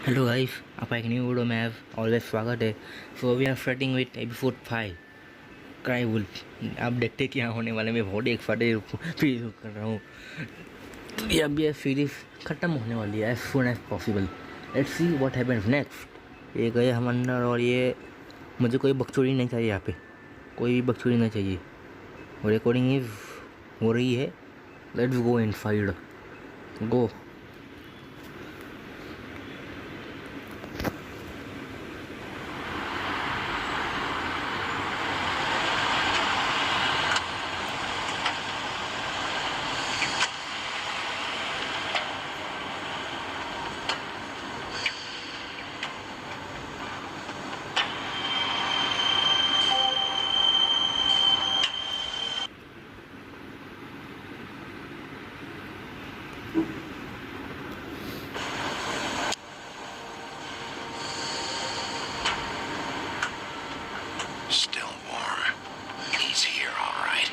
Hello guys, आपका एक new video में आप ऑलवेज स्वागत है। So we are starting with episode 5 cry wolf. आप देखते क्या होने वाले, मैं बहुत एक्साइटेड फील कर रहा हूँ। ये अब ये सीरीज ख़त्म होने वाली है as soon as possible. Let's see what happens next. ये गए हम अंदर और ये मुझे कोई बकचोदी नहीं चाहिए, यहाँ पे कोई भी बकचोदी नहीं चाहिए। रिकॉर्डिंग इज हो रही है। Let's go inside, go. Still warm. He's here, all right.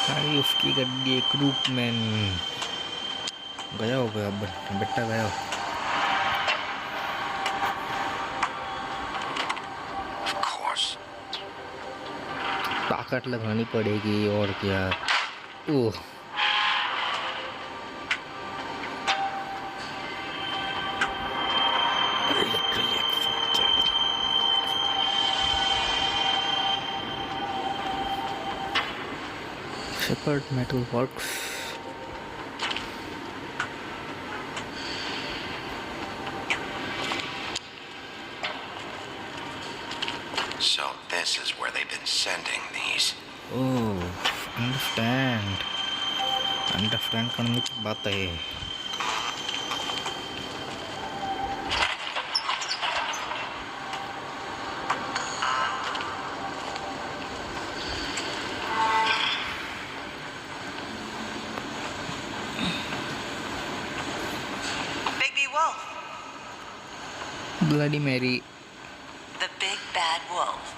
सारी उसकी गड्डी एक रूप में गया हो गया, बेटा गया हो। Of course. ताकत लगानी पड़ेगी और क्या। ओह, Shepherd Metal Works. So this is where they've been sending these. Oh, understand करने की बात है। Bloody Mary. The big bad wolf.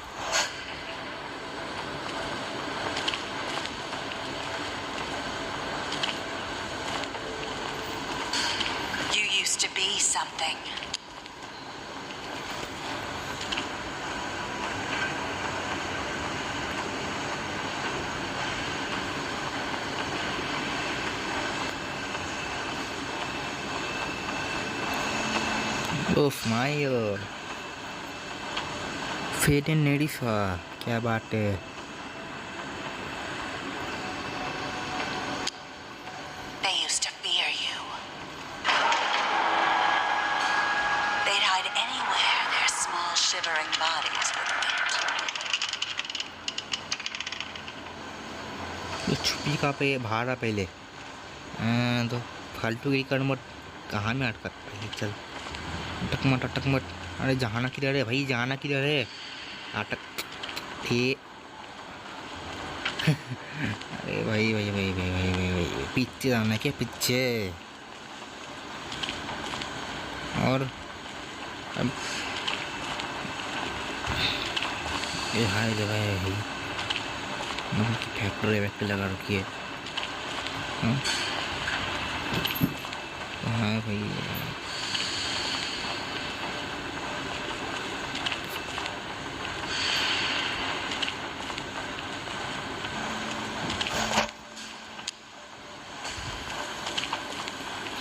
You used to be something. Oh, smile. Fate and Nerifa, क्या बात है। They used to fear you. They'd hide anywhere their small shivering bodies would fit. ये छुपी का पे बाहर आ पहले। तो फालतू की कर मत, कहाँ में अटका पहले चल। अटक मत। अरे जाना किधर है भाई, जाना किधर है। अटक थे। अरे भाई पीछे जाना, क्या पीछे। और अब ये हाय जगह है भाई, फैक्ट्री वैक्ट्री लगा रखी है। हाँ भाई,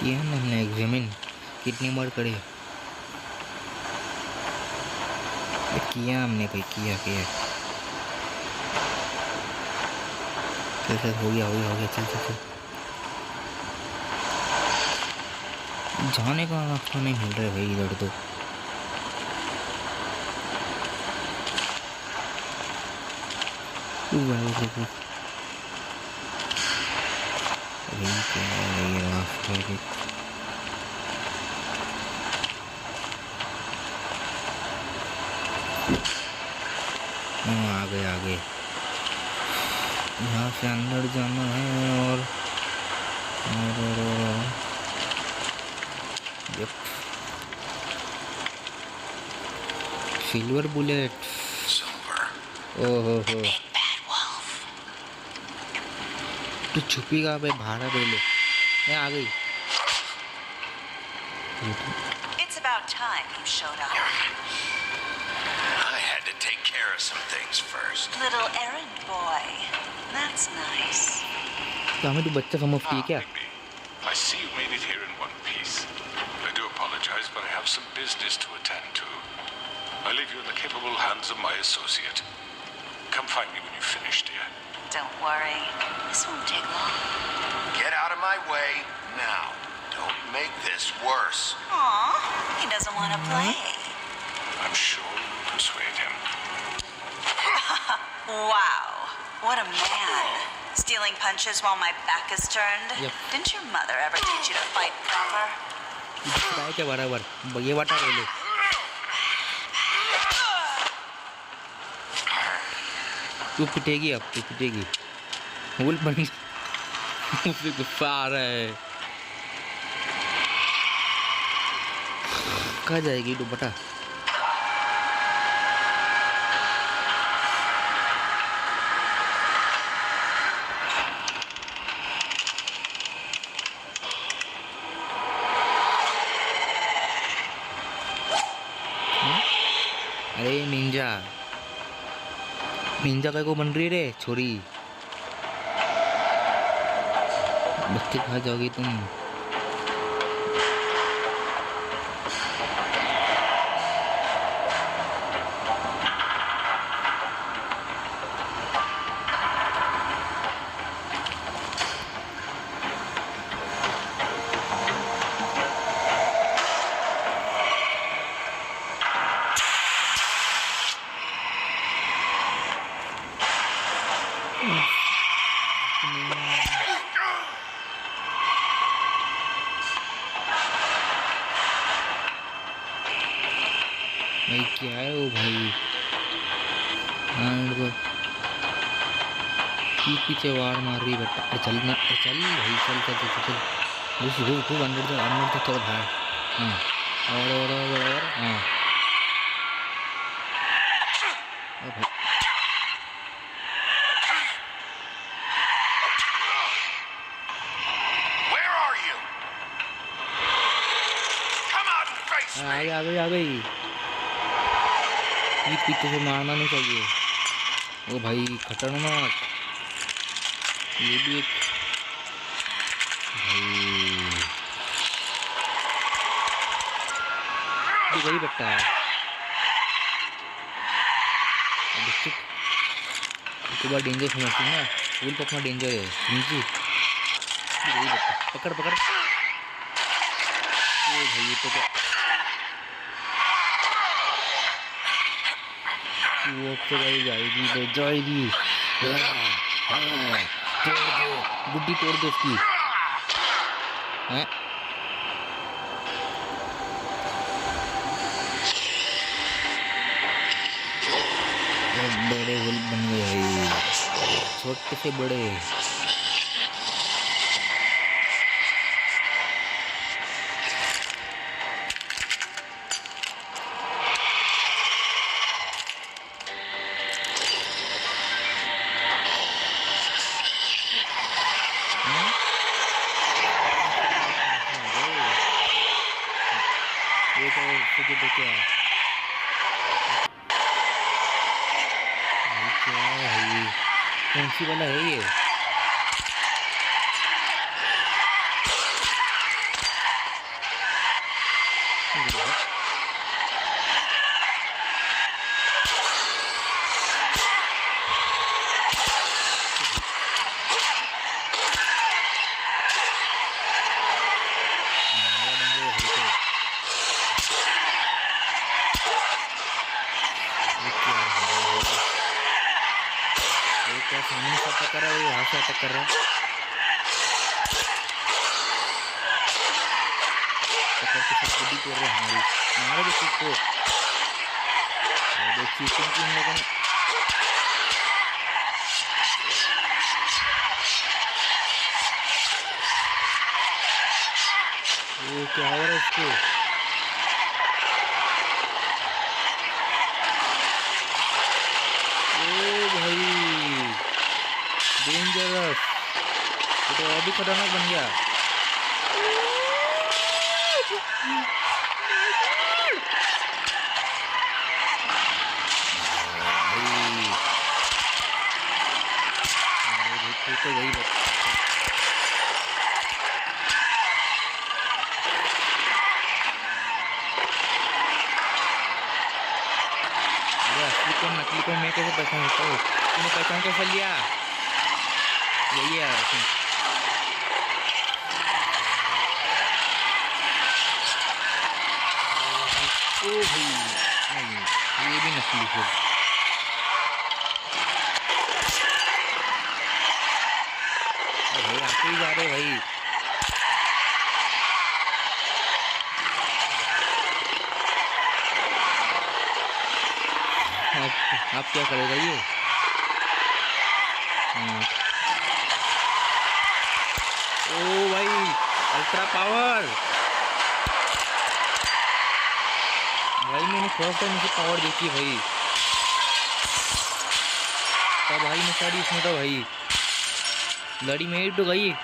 किया हमने एग्जामिन, कितनी बार करे किया हमने भाई, किया चल हो गया चल। जाने का रास्ता नहीं मिल रहा है भाई इधर तो। क्या है ये रास्ता है। आगे यहाँ से अंदर जाना है और सिल्वर बुलेट। Silver. ओहो हो, Big bad wolf. तू छुपी कहाँ पे? बाहर आ पहले। मैं आ गई। It's about time you showed up. I had to take care of some things first. Little errand boy. That's nice. क्या हमें तू बच्चा समझती है क्या? Rigby, I see you made it here in one piece. I do apologize, but I have some business to attend to. I leave you in the capable hands of my associate. Come find me when you've finished, dear. Don't worry. This won't take long. Get out of my way now. Don't make this worse. Aw, he doesn't want to play. I'm sure you'll persuade him. Wow, what a man. Stealing punches while my back is turned? Yep. Didn't your mother ever teach you to fight proper? बताया क्या बराबर? ये वाटा पहले। तू पिटेगी अब, तू पिटेगी। बोल बन। मुझे गुस्सा आ रहा है। कहाँ जाएगी तू बता? अरे निंजा, निंजा का को बन रही रे छोरी। बच्चे कहाँ जाओगी तुम? भाई क्या है वो भाई? हाँ पीछे वार मार रही बेटा। चल ना, चल भाई, चल चल चल चल। खूब अंदर से थोड़ा बाहर। हाँ और हाँ। भाई Where are you? Come out and face me. आ गई। पीछे से मारना नहीं चाहिए। ओ भाई खतरनाक। ये भी एक भाई गई बेटा। एक बार डेंजर समझती है ना, फूल तो अपना डेंजर है समझी। गई बेटा, पकड़ पकड़। ओ भाई ये तो क्या, वो तो जाएगी तो जाएगी। तोड़ दो गुड्डी, तोड़ दो उसकी। हैं बड़े हुल बन गए भाई, छोटे से बड़े। ये तो तुझे देखे क्या है? कौन सी वाला है ये? क्या सामने से अटैक कर रहा है, यहाँ से अटैक कर रहा है। पकड़ के सब गुड्डी तोड़ रहे हैं हमारी, हमारे भी चीज को चीटिंग की हम लोगों ने। वो क्या हो रहा है इसको? ओ भाई डेंजरस। ये तो और भी खतरनाक बन गया। तो वही असली कौन नकली कौन मैं कैसे पहचान सकता हूँ? तूने पहचान कैसे लिया? यही है ओ भाई नहीं ये भी नकली फिर। भाई आप ही जा रहे भाई। आप क्या करेगा ये? ओ भाई अल्ट्रा पावर भाई, मैंने फर्स्ट टाइम इसे पावर देखी भाई। तब भाई मैं सारी इसमें था भाई, गाड़ी में तो गई।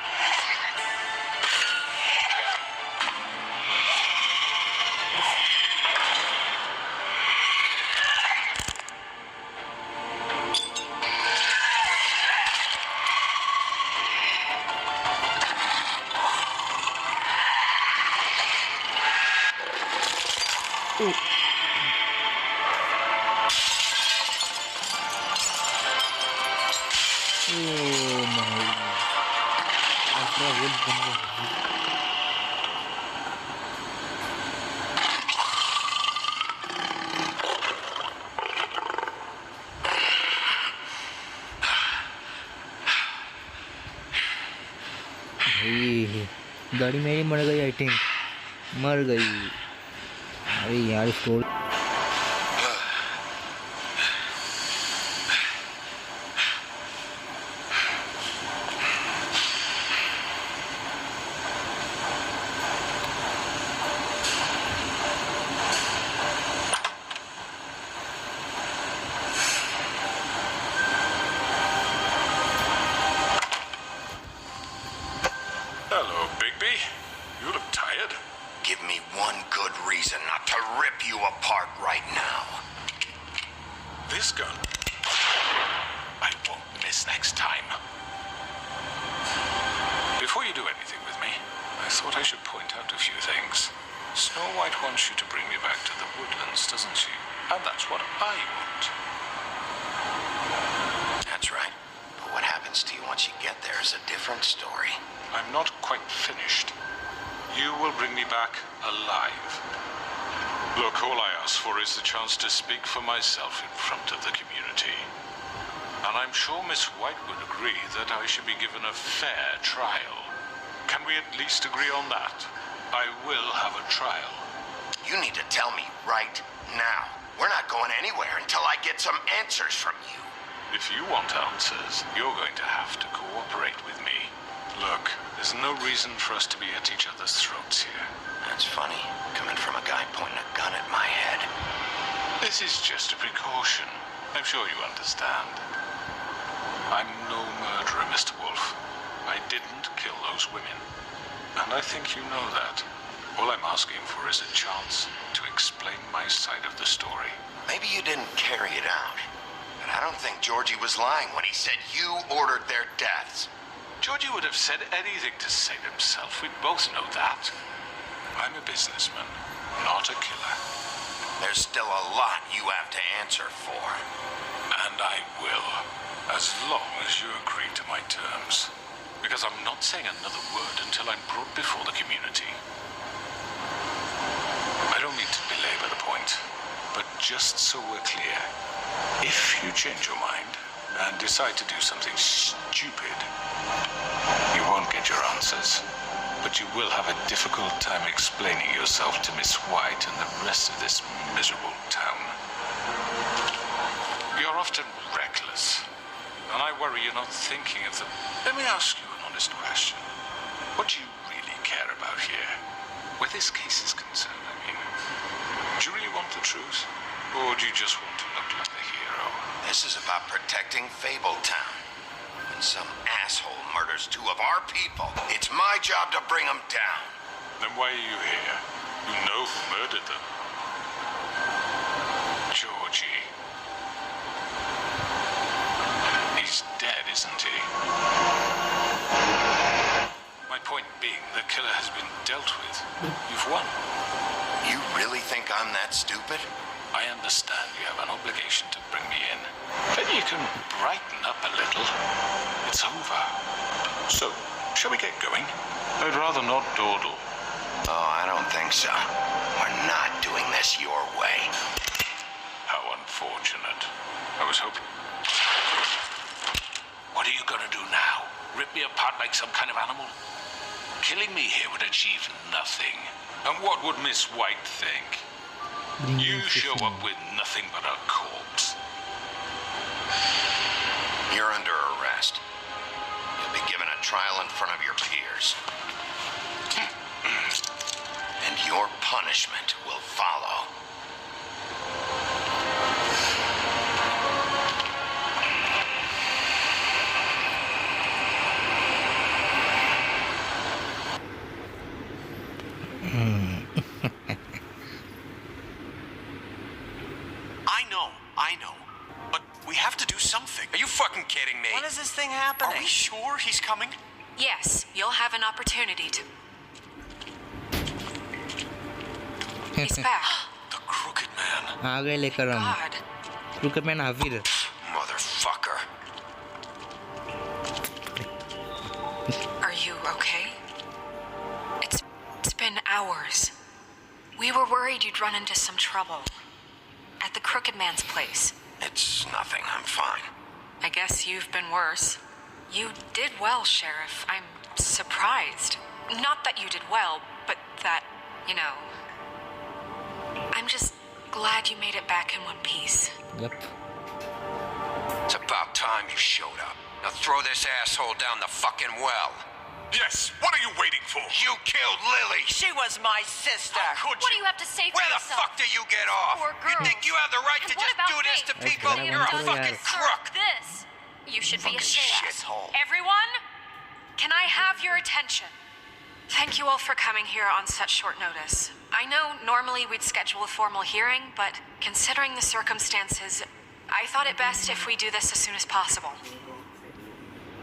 गाड़ी मेरी मर गई, आई थिंक मर गई। अरे यार store to speak for myself in front of the community. And I'm sure Miss White would agree that I should be given a fair trial. Can we at least agree on that? I will have a trial. You need to tell me right now. We're not going anywhere until I get some answers from you. If you want answers, you're going to have to cooperate with me. Look, there's no reason for us to be at each other's throats here. That's funny, coming from a guy pointing a gun at my head. This is just a precaution. I'm sure you understand. I'm no murderer, Mr. Wolf. I didn't kill those women. And I think you know that. All I'm asking for is a chance to explain my side of the story. Maybe you didn't carry it out. But I don't think Georgie was lying when he said you ordered their deaths. Georgie would have said anything to save himself. We both know that. I'm a businessman, not a killer. There's still a lot you have to answer for. And I will, as long as you agree to my terms. Because I'm not saying another word until I'm brought before the community. I don't mean to belabor the point, but just so we're clear, if you change your mind and decide to do something stupid, you won't get your answers. But you will have a difficult time explaining yourself to Miss White and the rest of this miserable town. You're often reckless, and I worry you're not thinking of the... Let me ask you an honest question. What do you really care about here? Where this case is concerned, I mean. Do you really want the truth? Or do you just want to look like a hero? This is about protecting Fabletown. when some asshole murders two of our people, it's my job to bring them down. Then why are you here? You know who murdered them. Georgie. He's dead, isn't he? My point being, the killer has been dealt with. You've won. You really think I'm that stupid? I understand you have an obligation to bring me in. Maybe you can brighten up a little. It's over. So, shall we get going? I'd rather not dawdle. Oh, I don't think so. We're not doing this your way. How unfortunate. I was hoping... What are you gonna do now? Rip me apart like some kind of animal? Killing me here would achieve nothing. And what would Miss White think? You show up with nothing but a corpse. You're under arrest. You'll be given a trial in front of your peers. And your punishment will follow. I know. But we have to do something. Are you fucking kidding me? When is this thing happening? Are we sure he's coming? Yes, you'll have an opportunity to... He's back. The Crooked Man. आ गए लेकर हम God. Cricket man हाजिर Motherfucker. Are you okay? It's been hours. We were worried you'd run into some trouble. At the Crooked Man's place. It's nothing. I'm fine. I guess you've been worse. You did well, Sheriff. I'm surprised. Not that you did well, but that, you know... I'm just glad you made it back in one piece. Yep. It's about time you showed up. Now throw this asshole down the fucking well. Yes, what are you waiting for? You killed Lily. She was my sister. What do you have to say for Where the yourself? fuck do you get off? Poor You girl. think you have the right And to what just about do this me? to people? Okay, You're a I'm fucking sorry. crook. This. You should be ashamed. Shithole. Everyone, can I have your attention? Thank you all for coming here on such short notice. I know normally we'd schedule a formal hearing, but considering the circumstances, I thought it best if we do this as soon as possible.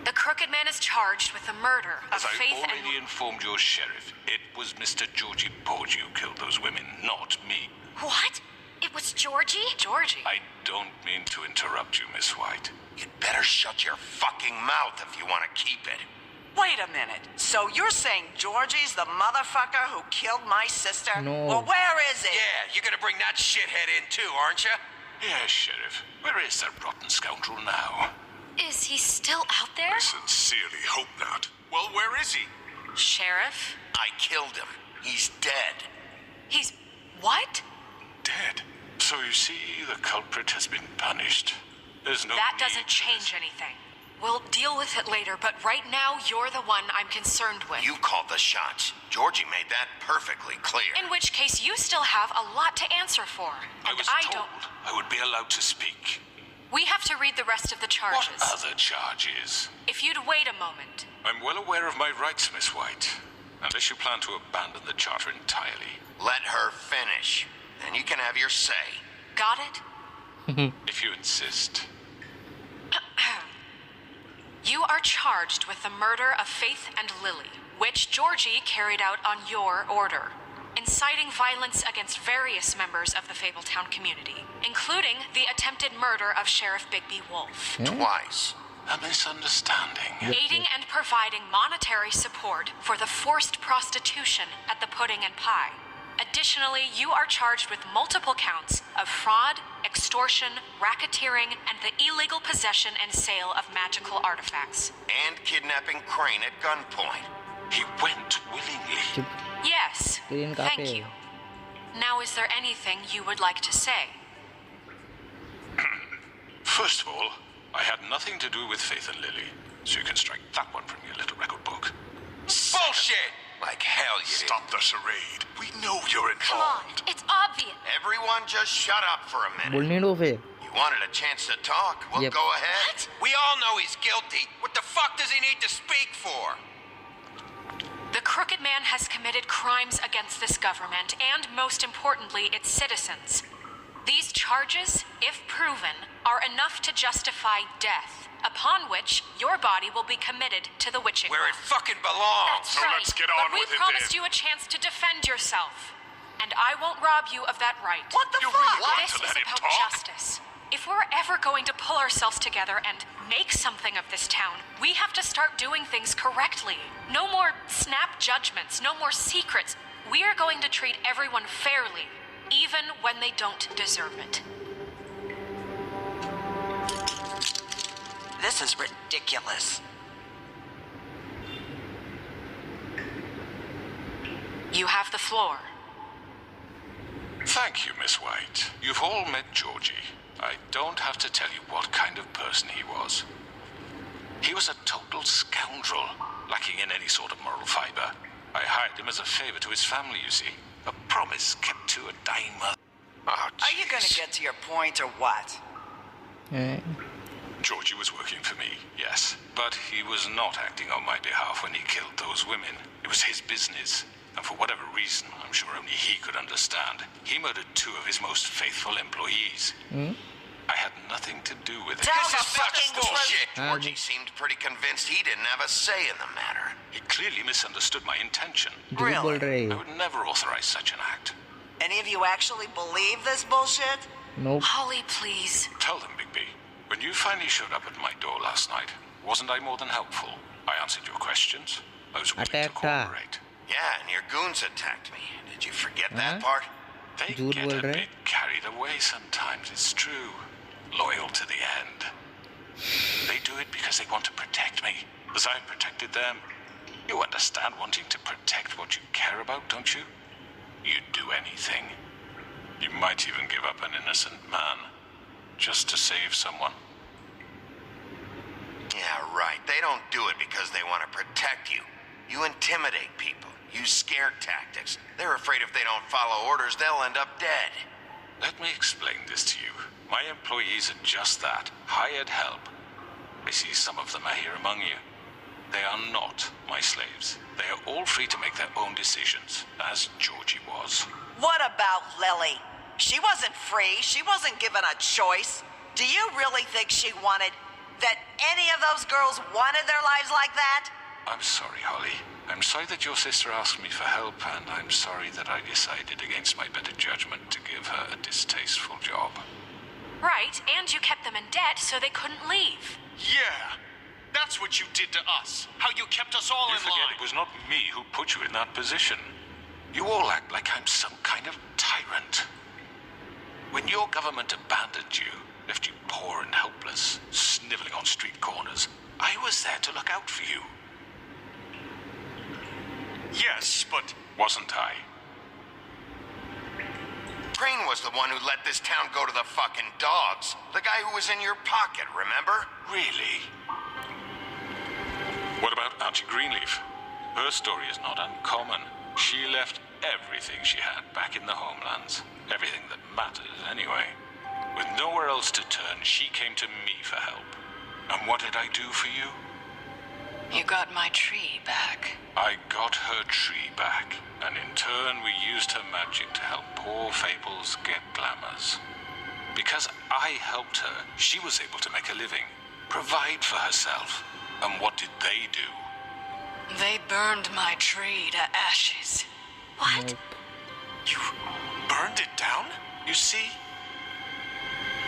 The Crooked Man is charged with the murder of As I Faith already and... informed your sheriff, it was Mr. Georgie Porgy who killed those women, not me. What? It was Georgie? Georgie? I don't mean to interrupt you, Miss White. You'd better shut your fucking mouth if you want to keep it. Wait a minute. So you're saying Georgie's the motherfucker who killed my sister? No. Well, where is he? Yeah, you're gonna bring that shithead in too, aren't you? Yes, Sheriff. Where is that rotten scoundrel now? Is he still out there? Sincerely hope not. Well, where is he? Sheriff? I killed him. He's dead. He's... what? Dead. So you see, the culprit has been punished. There's no That need doesn't to change anything. We'll deal with it later, but right now you're the one I'm concerned with. You called the shots. Georgie made that perfectly clear. In which case, you still have a lot to answer for. I And was I told don't... I would be allowed to speak. We have to read the rest of the charges. What other charges? If you'd wait a moment. I'm well aware of my rights, Miss White. Unless you plan to abandon the charter entirely. Let her finish. Then you can have your say. Got it? If you insist. You are charged with the murder of Faith and Lily, which Georgie carried out on your order, inciting violence against various members of the Fabletown community, including the attempted murder of Sheriff Bigby Wolf, Twice. A misunderstanding. aiding and providing monetary support for the forced prostitution at the Pudding and Pie. Additionally, you are charged with multiple counts of fraud, extortion, racketeering, and the illegal possession and sale of magical artifacts. And kidnapping Crane at gunpoint. He went willingly. Yes, Green thank copy. you. Now, is there anything you would like to say? First of all, I had nothing to do with Faith and Lily, so you can strike that one from your little record book. Bullshit! Like hell you did. Stop the charade. We know you're Come on, involved. it's obvious. Everyone just shut up for a minute. बोलने दो फिर You You wanted a chance to talk? Well, Yep. go ahead. We all know he's guilty. What the fuck does he need to speak for? The Crooked Man has committed crimes against this government and, most importantly, its citizens. These charges, if proven, are enough to justify death, upon which your body will be committed to the witching Where it well. fucking belongs. That's So right. let's get on but we with it promised then. you a chance to defend yourself. And I won't rob you of that right. What the You fuck? really want This to is let him about talk? justice. If we're ever going to pull ourselves together and make something of this town, we have to start doing things correctly. No more snap judgments, no more secrets. We are going to treat everyone fairly, even when they don't deserve it. This is ridiculous. You have the floor. Thank you, Miss White. You've all met Georgie. I don't have to tell you what kind of person he was. He was a total scoundrel, lacking in any sort of moral fiber. I hired him as a favor to his family, you see. A promise kept to a dying mother. Oh, Are you gonna jeez. get to your point or what? Georgie was working for me, yes. But he was not acting on my behalf when he killed those women. It was his business. And for whatever reason, I'm sure only he could understand, he murdered 2 of his most faithful employees. I had nothing to do with it. Tell This the is fucking fucking truth. bullshit. Georgie seemed pretty convinced he didn't have a say in the matter. He clearly misunderstood my intention. झूठ बोल रहे I would never authorize such an act. Any of you actually believe this bullshit? Nope. Holly, please. Tell them, Bigby, when you finally showed up at my door last night, wasn't I more than helpful? I answered your questions. I was willing to Attacked her. cooperate. Yeah, and your goons attacked me. Did you forget Huh? that part? They झूठ get बोल a रहे bit carried away sometimes, it's true. Loyal to the end. They do it because they want to protect me, as I protected them. You understand wanting to protect what you care about, don't you? You'd do anything. You might even give up an innocent man, just to save someone. Yeah, right. They don't do it because they want to protect you. You intimidate people. Use scare tactics. They're afraid if they don't follow orders, they'll end up dead. Let me explain this to you. My employees are just that, hired help. I see some of them are here among you. They are not my slaves. They are all free to make their own decisions, as Georgie was. What about Lily? She wasn't free. She wasn't given a choice. Do you really think she wanted that any of those girls wanted their lives like that? I'm sorry, Holly. I'm sorry that your sister asked me for help, and I'm sorry that I decided against my better judgment to give her a distasteful job. Right, and you kept them in debt so they couldn't leave. Yeah, that's what you did to us. How you kept us all You in forget line. it was not me who put you in that position. You all act like I'm some kind of tyrant. When your government abandoned you, left you poor and helpless, sniveling on street corners, I was there to look out for you. Yes, but Wasn't I? Crane was the one who let this town go to the fucking dogs. The guy who was in your pocket, remember? Really? What about Auntie Greenleaf? Her story is not uncommon. She left everything she had back in the homelands. Everything that matters, anyway. With nowhere else to turn, she came to me for help. And what did I do for you? You got my tree back. I got her tree back, and in turn we used her magic to help poor Fables get glamours. Because I helped her, she was able to make a living, provide for herself. And what did they do? They burned my tree to ashes. What? you burned it down? You see?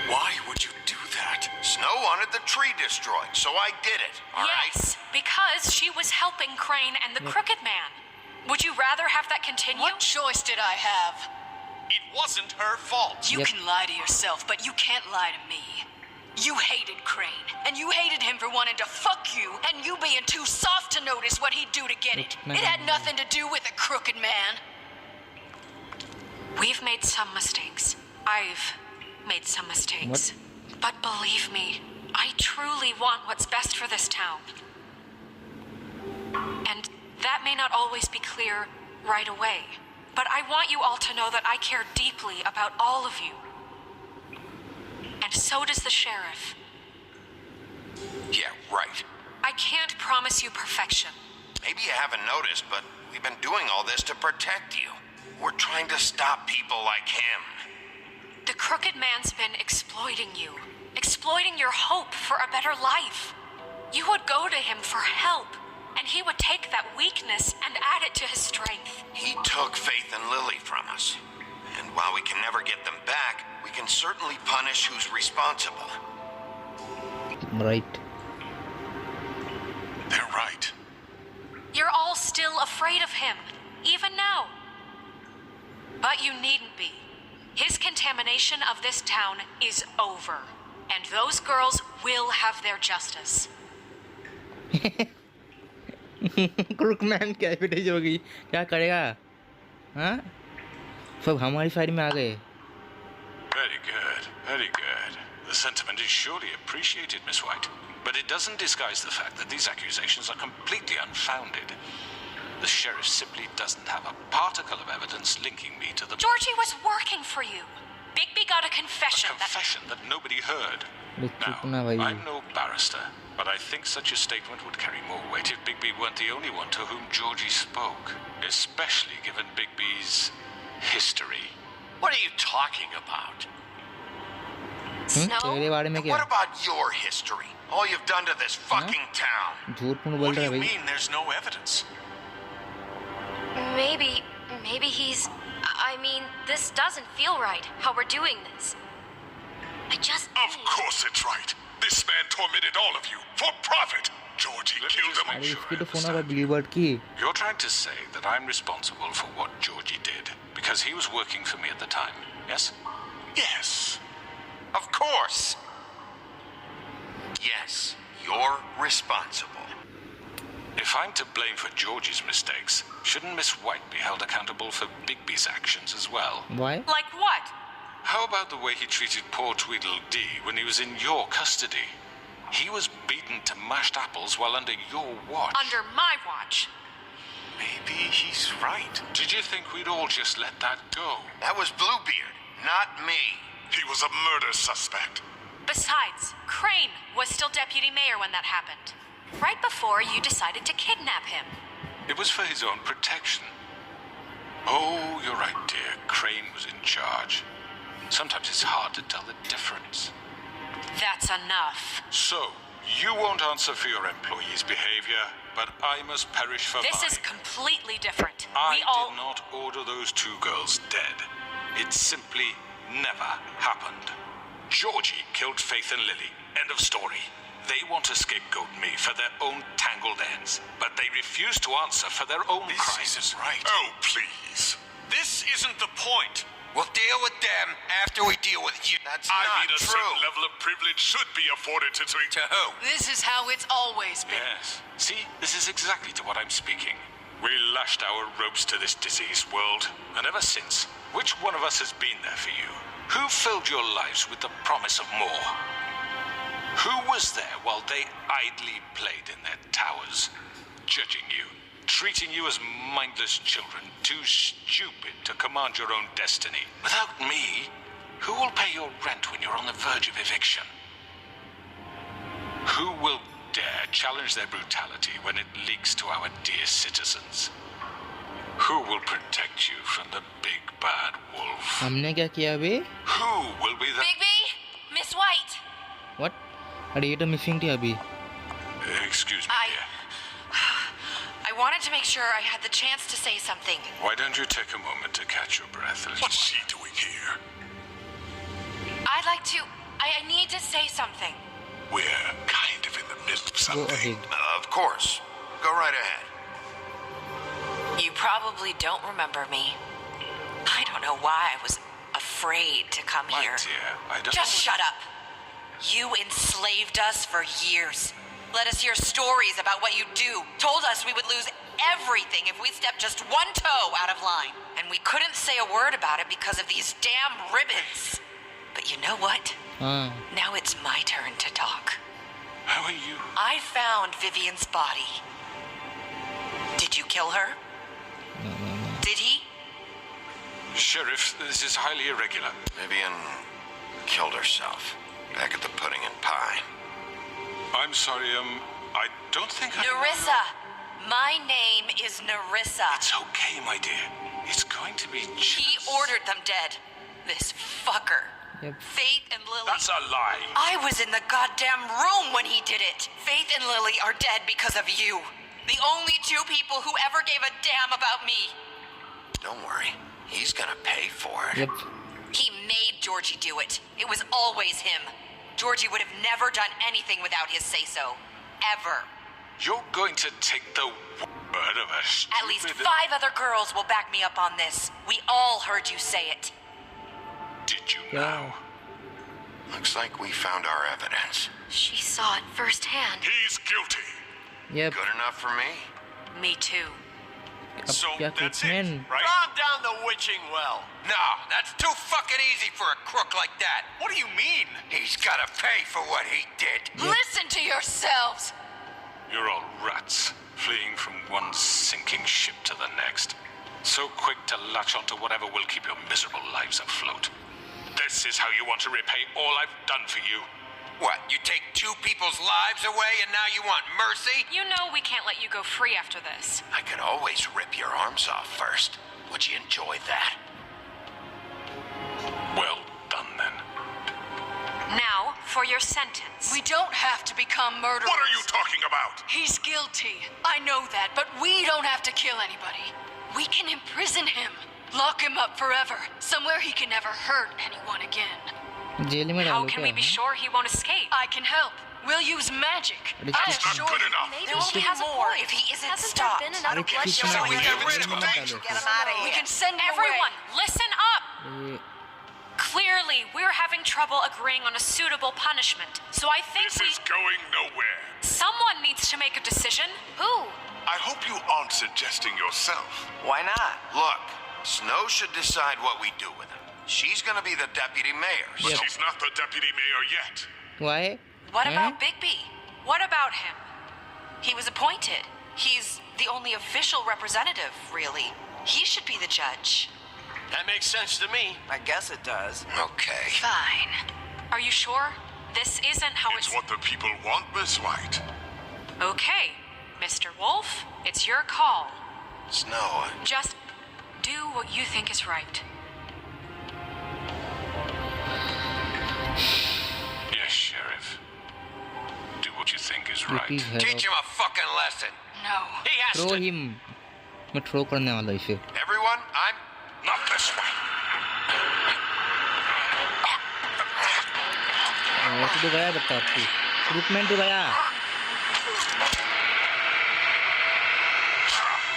Why would you do that? Snow wanted the tree destroyed, so I did it, all right? Yes, because she was helping Crane and the Crooked Man. Would you rather have that continue? What choice did I have? It wasn't her fault. You Yep. can lie to yourself, but you can't lie to me. You hated Crane, and you hated him for wanting to fuck you, and you being too soft to notice what he'd do to get it. Man. It had nothing to do with a crooked man. We've made some mistakes. I've made some mistakes. But believe me, I truly want what's best for this town. And that may not always be clear right away. But I want you all to know that I care deeply about all of you. And so does the sheriff. Yeah, right. I can't promise you perfection. Maybe you haven't noticed, but we've been doing all this to protect you. We're trying to stop people like him. The crooked man's been exploiting you, exploiting your hope for a better life. You would go to him for help, and he would take that weakness and add it to his strength. He took Faith and Lily from us. And while we can never get them back, we can certainly punish who's responsible. Right. They're right. You're all still afraid of him, even now. But you needn't be. His contamination of this town is over, and those girls will have their justice. क्रुकमैन क्या फिटेज होगी, क्या करेगा? हाँ, सब हमारी side में आ गए. Very good, very good. The sentiment is surely appreciated, Miss White. But it doesn't disguise the fact that these accusations are completely unfounded. The sheriff simply doesn't have a particle of evidence linking me to the... Georgie was working for you. Bigby got a confession. A confession that nobody heard. Now, I'm no barrister, but I think such a statement would carry more weight if Bigby weren't the only one to whom Georgie spoke, especially given Bigby's history. What are you talking about? Snow? तेरे बारे में क्या? What about your history? All you've done to this fucking town. झूठ क्यों बोल What do रहा you है भाई? mean there's no evidence? Maybe he's... I mean, this doesn't feel right, how we're doing this. I just... Of course it's right. This man tormented all of you for profit. Georgie killed them. अरे इसकी तो phone आ रहा है बिलीवर्ड की. You're trying to say that I'm responsible for what Georgie did because he was working for me at the time, yes? Yes. Of course. Yes, you're responsible. If I'm to blame for Georgie's mistakes, shouldn't Miss White be held accountable for Bigby's actions as well? Why? Like what? How about the way he treated poor Tweedledee when he was in your custody? He was beaten to mashed apples while under your watch. Under my watch. Maybe he's right. Did you think we'd all just let that go? That was Bluebeard, not me. He was a murder suspect. Besides, Crane was still deputy mayor when that happened. Right before you decided to kidnap him. It was for his own protection. Oh, you're right, dear. Crane was in charge. Sometimes it's hard to tell the difference. That's enough. So, you won't answer for your employees' behavior, but I must perish for This mine. is completely different. I We all... did not order those two girls dead. It simply never happened. Georgie killed Faith and Lily. End of story. They want to scapegoat me for their own tangled ends, but they refuse to answer for their own crimes. This isn't right. Oh, please. This isn't the point. We'll deal with them after we deal with you. That's I not mean, a true. certain level of privilege should be afforded to... To who? This is how it's always been. Yes. See, this is exactly to what I'm speaking. We lashed our ropes to this diseased world, and ever since, which one of us has been there for you? Who filled your lives with the promise of more? Who was there while they idly played in their towers, judging you, treating you as mindless children, too stupid to command your own destiny? Without me, who will pay your rent when you're on the verge of eviction? Who will dare challenge their brutality when it leaks to our dear citizens? Who will protect you from the big bad wolf? हमने क्या किया अभी? Who will be the... Bigby? Miss White? What? अरे ये तो missing थी अभी. Excuse me, dear. I wanted to make sure I had the chance to say something. Why don't you take a moment to catch your breath? What's she doing here? I'd like to... I need to say something. We're kind of in the midst of Go something. ahead. Of course. Go right ahead. You probably don't remember me. I don't know why I was afraid to come My here. dear, I don't... Just shut up. You enslaved us for years. Let us hear stories about what you do. Told us we would lose everything if we stepped just one toe out of line. And we couldn't say a word about it because of these damn ribbons. But you know what? हाँ. Now it's my turn to talk. How are you? I found Vivian's body. Did you kill her? Did he? Sheriff, this is highly irregular. Vivian killed herself. back at the pudding and pie. I'm sorry, I don't think Nerissa! My name is Nerissa. It's okay, my dear. It's going to be just... He ordered them dead. This fucker. Yep. Faith and Lily... That's a lie. I was in the goddamn room when he did it. Faith and Lily are dead because of you. The only two people who ever gave a damn about me. Don't worry. He's gonna pay for it. Yep. He made Georgie do it. It was always him. Georgie would have never done anything without his say-so. Ever. You're going to take the word of a stupid... At least 5 other girls will back me up on this. We all heard you say it. Did you Yeah. now? Looks like we found our evidence. She saw it firsthand. He's guilty. Yep. Good enough for me? Me too. अब So क्या that's कुछ it, नहीं right? Calm down the witching well. No, that's too fucking easy for a crook like that. What do you mean? He's gotta pay for what he did. Listen to yourselves! You're all rats, fleeing from one sinking ship to the next. So quick to latch onto whatever will keep your miserable lives afloat. This is how you want to repay all I've done for you. What, you take 2 people's lives away and now you want mercy? You know we can't let you go free after this. I could always rip your arms off first. Would you enjoy that? Well done, then. Now, for your sentence. We don't have to become murderers. What are you talking about? He's guilty. I know that, but we don't have to kill anybody. We can imprison him. Lock him up forever. Somewhere he can never hurt anyone again. Jail में How डालो can क्या we be sure he won't escape? I can help. We'll use magic. अरे I किस- assure Good you. enough. Maybe There will she be has a more point. if he isn't Hasn't stopped. there been अरे enough किस bloodshed में already? get rid of him. डालो Get इसको। him out of We here. can send him Everyone, away. listen up! ये Clearly, we're having trouble agreeing on a suitable punishment. So I think This is going nowhere. someone needs to make a decision. Who? I hope you aren't suggesting yourself. Why not? Look, Snow should decide what we do with him. She's gonna be the deputy mayor. But Yep. she's not the deputy mayor yet. Why? What Huh? about Bigby? What about him? He was appointed. He's the only official representative, really. He should be the judge. That makes sense to me. I guess it does. Okay. Fine. Are you sure? This isn't how It's it's... what the people want, Miss White. Okay, Mr. Wolf, it's your call. Snow, Just do what you think is right. Yes, Sheriff. Do what you think is It right. is head teach of- him a fucking lesson. No. He has Throw to. him. मैं throw करने वाला हूँ इसे। Everyone, I'm... Not this way. ऐसे तो गया बता तू। Recruitment तो गया।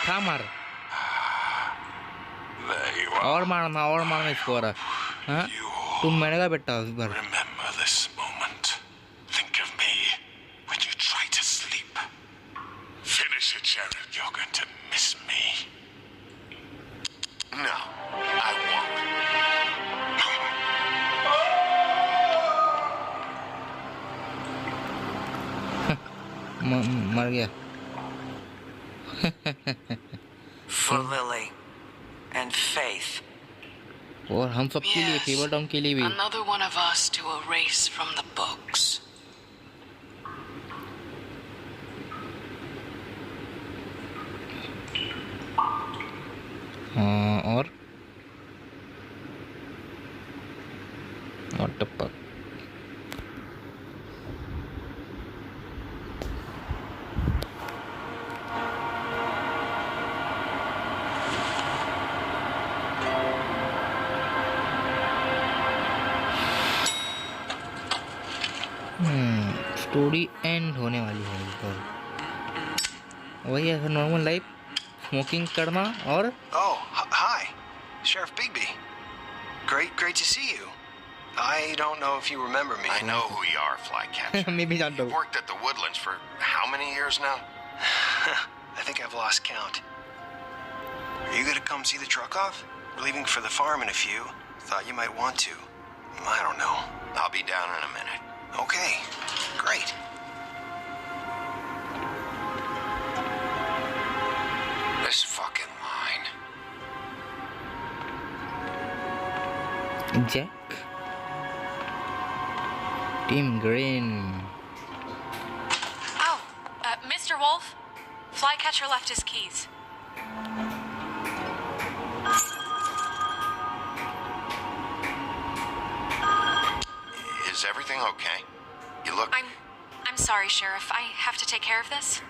खा मार। There you are. और मारना इसको और। हाँ? You तुम मरेगा बेटा इस बार। remember this moment. Think of me when you try to sleep. Finish it, Sheriff. You're going to miss me. No, I won't. मर गया। For Lily. And Faith. और हम सब के लिए Yes. फेवर टाउन के लिए भी। Another one of us to erase from the books. हाँ और टप्पा। स्टोरी एंड होने वाली है इस बार। वही है नॉर्मल लाइफ, स्मोकिंग करना और Oh, hi. Sheriff Bigby. Great to see you. I don't know if you remember me. I know who you are, Flycatcher. मैं भी जानता You've हूँ। worked at the Woodlands for how many years now? I think I've lost count. Are you gonna come see the truck off? We're leaving for the farm in a few. Thought you might want to. I don't know. I'll be down in a minute. Okay, great. This fucking line. Jack Team Green. Oh, Mr. Wolf? Flycatcher left his keys. Is everything okay? You look... I'm sorry, Sheriff. I have to take care of this.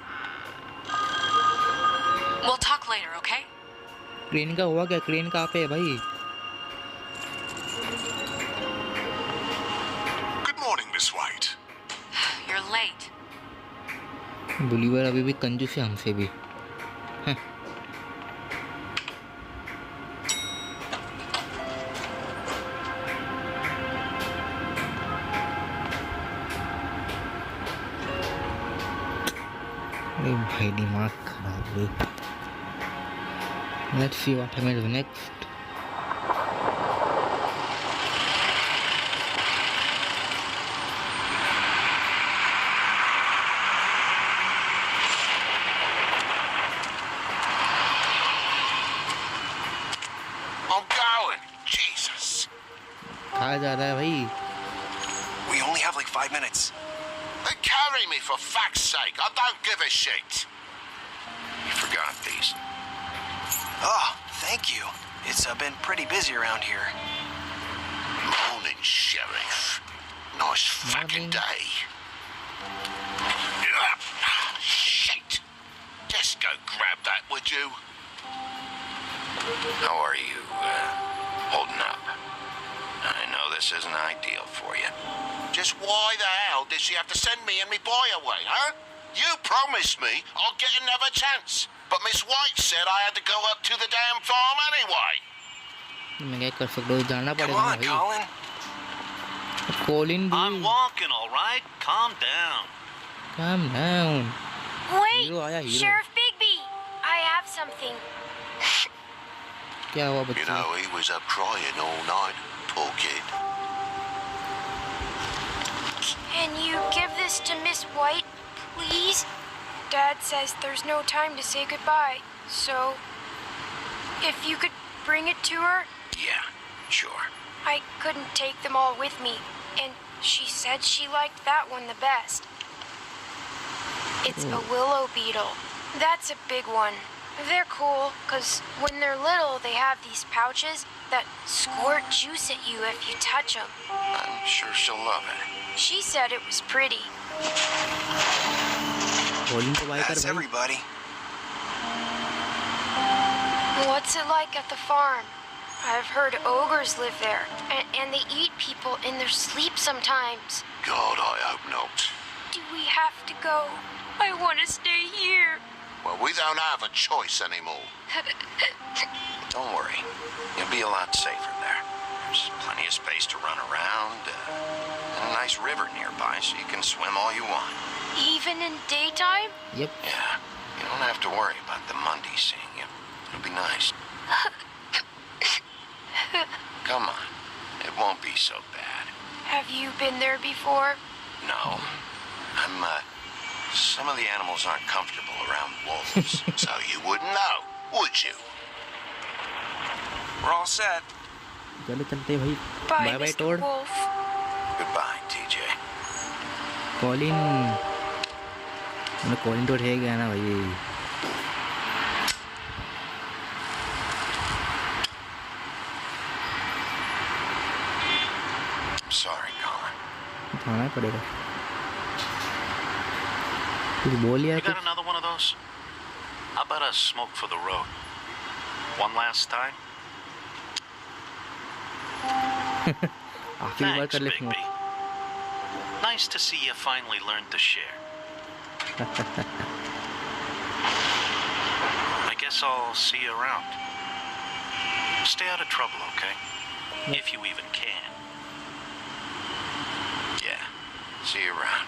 We'll talk later, okay? Crane का हुआ क्या? Crane कहाँ पे है भाई? Good morning, Miss White. You're late. बुलीवर अभी भी कंजूस है हमसे भी. अरे भाई दिमाग खराब है. Let's see what happens next. I'm going. Jesus. कहाँ जा रहा है भाई? We only have like 5 minutes. They carry me for fuck's sake. I don't give a shit. You forgot these. Oh, thank you. It's been pretty busy around here. Morning, Sheriff. Nice fucking Morning. day. Shit. Just go grab that, would you? How are you, holding up? I know this isn't ideal for you. Just why the hell did she have to send me and me boy away, huh? You promised me I'll get another chance. But Miss White said I had to go up to the damn farm anyway. मैं क्या कर सकता हूँ? जाना Come पड़ेगा on, भाई. Colin. Colin I'm walking, all right? Calm down. Calm down. Wait, Hero आया, hero. Sheriff Bigby, I have something. क्या हुआ You बच्चे? know, he was up crying all night. Poor kid. Can you give this to Miss White, please? Dad says there's no time to say goodbye, so if you could bring it to her. Yeah, sure. I couldn't take them all with me, and she said she liked that one the best. It's a willow beetle. That's a big one. They're cool, because when they're little, they have these pouches that squirt juice at you if you touch them. I'm sure she'll love it. She said it was pretty. Colin को bye कर That's भाई. everybody. What's it like at the farm? I've heard ogres live there, and they eat people in their sleep sometimes. God, I hope not. Do we have to go? I want to stay here. Well, we don't have a choice anymore. Don't worry. You'll be a lot safer there. There's plenty of space to run around, and a nice river nearby, so you can swim all you want. Even in daytime? Yep. Yeah, you don't have to worry about the Mondays seeing you. It'll be nice. Come on. It won't be so bad. Have you been there before? No. Some of the animals aren't comfortable around wolves, so you wouldn't know, would you? We're all set. चलो चलते हैं भाई. Bye, Bye bye Mr. Toad. Wolf. Goodbye, TJ. Colin. मैंने Colin तो रह गया ना भाई. I'm sorry, Colin. जाना पड़ेगा. कुछ बोल यार You got कुछ. another one of those? How about a smoke for the road? One last time? आखिरी बार कर ले Thanks, smoke. Bigby. Nice to see you finally learned to share. I guess I'll see you around. Stay out of trouble, okay? If you even can. Yeah. See you around.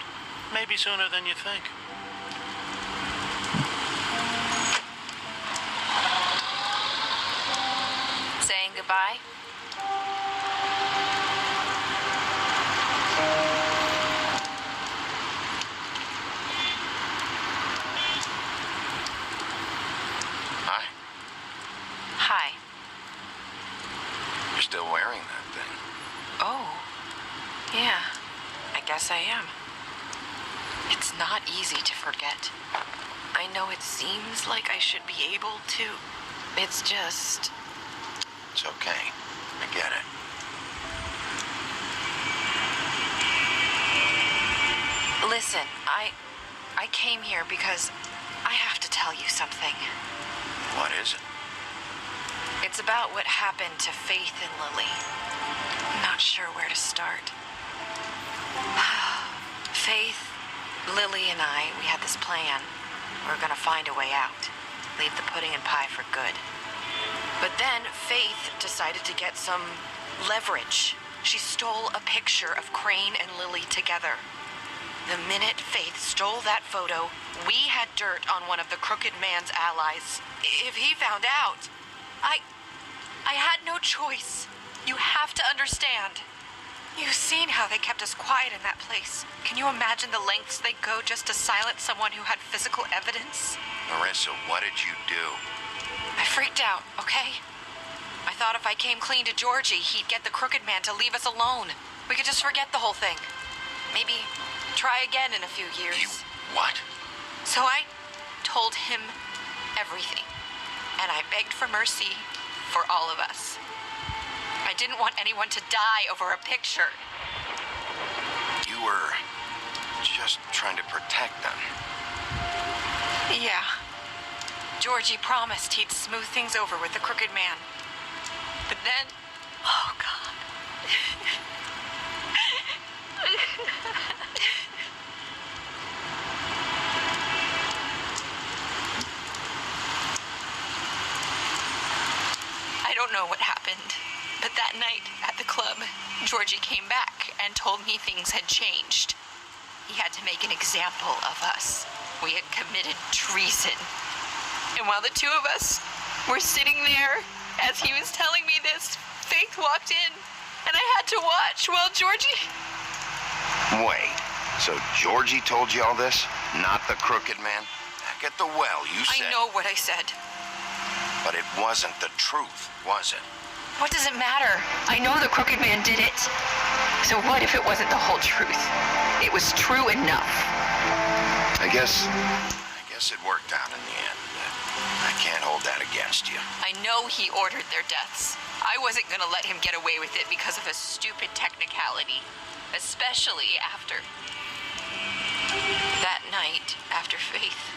Maybe sooner than you think. Saying goodbye? Hi. Hi. You're still wearing that thing. Oh. Yeah. I guess guess I am. It's not easy to forget. I know it seems like I should be able to. It's just... It's okay. I get it. Listen, I came here because I have to tell you something. What is it? It's about what happened to Faith and Lily. I'm not sure where to start. Faith, Lily, and I, we had this plan. We were gonna find a way out. Leave the pudding and pie for good. But then Faith decided to get some leverage. She stole a picture of Crane and Lily together. The minute Faith stole that photo, we had dirt on one of the Crooked Man's allies. If he found out, I had no choice. You have to understand. You've seen how they kept us quiet in that place. Can you imagine the lengths they go just to silence someone who had physical evidence? Marissa, what did you do? I freaked out, okay? I thought if I came clean to Georgie, he'd get the Crooked Man to leave us alone. We could just forget the whole thing. Maybe try again in a few years. You what? So I told him everything. And I begged for mercy for all of us. I didn't want anyone to die over a picture. You were just trying to protect them. Yeah. Georgie promised he'd smooth things over with the Crooked Man. But then... Oh, God. I don't know what happened, but that night at the club, Georgie came back and told me things had changed. He had to make an example of us. We had committed treason. And while the two of us were sitting there, as he was telling me this, Faith walked in, and I had to watch while Georgie... Wait, so Georgie told you all this? Not the Crooked Man? Back at the well, you said... I know what I said. But it wasn't the truth, was it? What does it matter? I know the Crooked Man did it. So what if it wasn't the whole truth? It was true enough. I guess it worked out in the end. I can't hold that against you. I know he ordered their deaths. I wasn't gonna let him get away with it because of a stupid technicality. Especially after... that night, after Faith.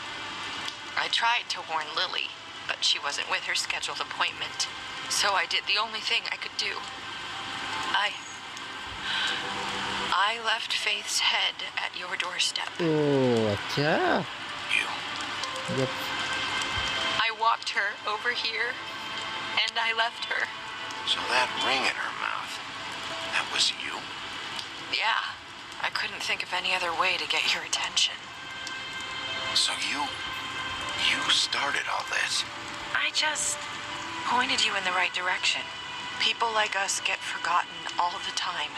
I tried to warn Lily, but she wasn't with her scheduled appointment. So I did the only thing I could do. I left Faith's head at your doorstep. Oh, अच्छा. You? Yep. I walked her over here, and I left her. So that ring in her mouth, that was you? Yeah, I couldn't think of any other way to get your attention. So you started all this? I just pointed you in the right direction. People like us get forgotten all the time.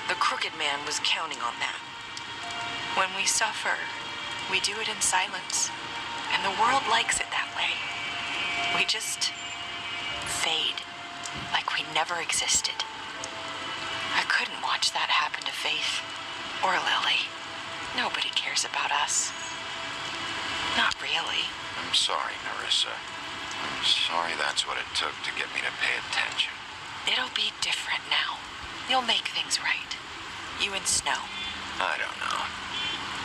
The Crooked Man was counting on that. When we suffer, we do it in silence. And the world likes it that way. We just fade, like we never existed. I couldn't watch that happen to Faith or Lily. Nobody cares about us. Not really. I'm sorry, Marissa. I'm sorry that's what it took to get me to pay attention. It'll be different now. You'll make things right. You and Snow. I don't know.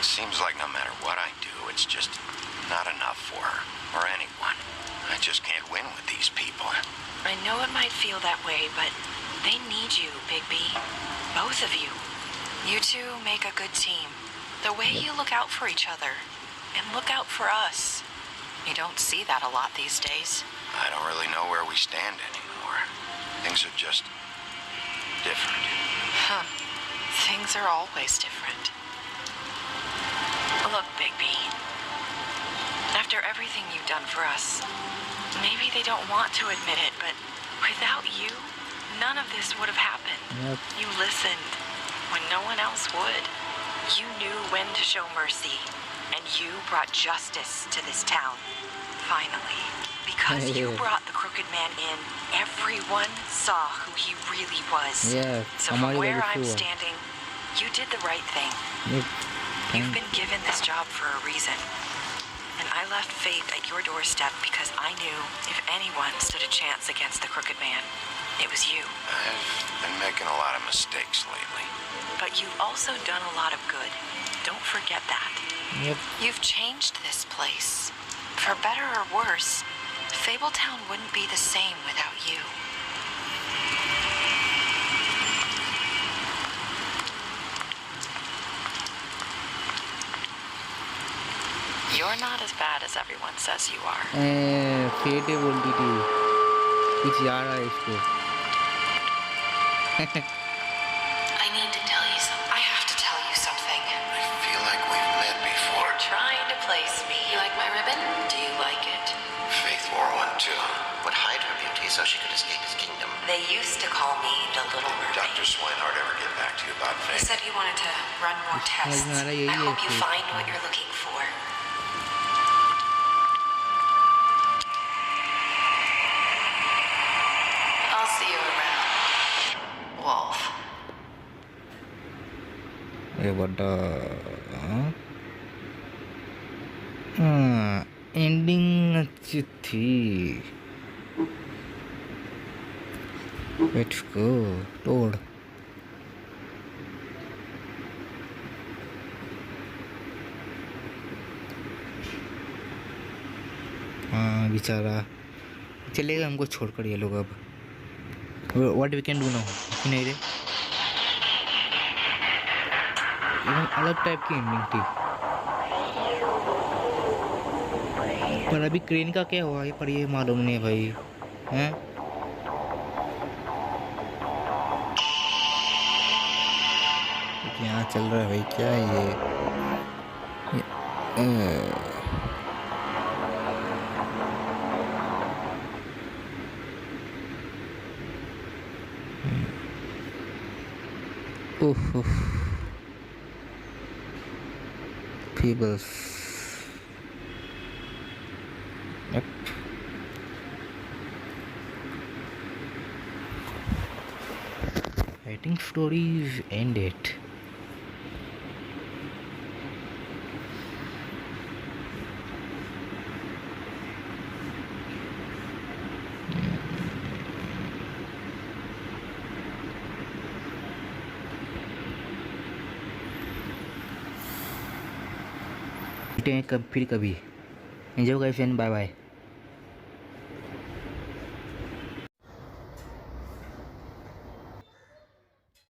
It seems like no matter what I do, it's just not enough for her or anyone. I just can't win with these people. I know it might feel that way, but they need you, Bigby. Both of you. You two make a good team. The way you look out for each other and look out for us. You don't see that a lot these days. I don't really know where we stand anymore. Things are just different. Huh. Things are always different. Look, Bigby. After everything you've done for us, maybe they don't want to admit it, but without you, none of this would have happened. Yep. You listened when no one else would. You knew when to show mercy, and you brought justice to this town. Finally. Because you brought the Crooked Man in, everyone saw who he really was. Yeah, so from हमारी where वजह से I'm हुआ. standing, You did the right thing. Yep. You've been given this job for a reason. And I left Faith at your doorstep because I knew if anyone stood a chance against the Crooked Man, it was you. I've been making a lot of mistakes lately. But you've also done a lot of good. Don't forget that. Yep. You've changed this place. For better or worse, Fabletown wouldn't be the same without you. You're not as bad as everyone says you are. Fate है बोलती थी कुछ याद आ इसको I need to tell you something. I have to tell you something. I feel like we've met before. You're trying to place me. You like my ribbon? Do you like it? Faith wore one too. Would hide her beauty so she could escape his kingdom. They used to call me the Little Mermaid. Dr. Swinehart ever get back to you about He Faith? said he wanted to run more tests. I hope you find what you're looking for. I'll see you around, Wolf. ये बड़ा ending अच्छी थी let's go तोड़ हाँ बेचारा चलेगा हमको छोड़कर ये लोग अब what we can do now नहीं रे एकदम अलग टाइप की एंडिंग थी पर अभी क्रेन का क्या हुआ है पर ये मालूम नहीं भाई हैं क्या चल रहा है भाई क्या है ये Oof. Peebles. Yep. Writing stories ended. फिर कभी enjoy guys and bye bye.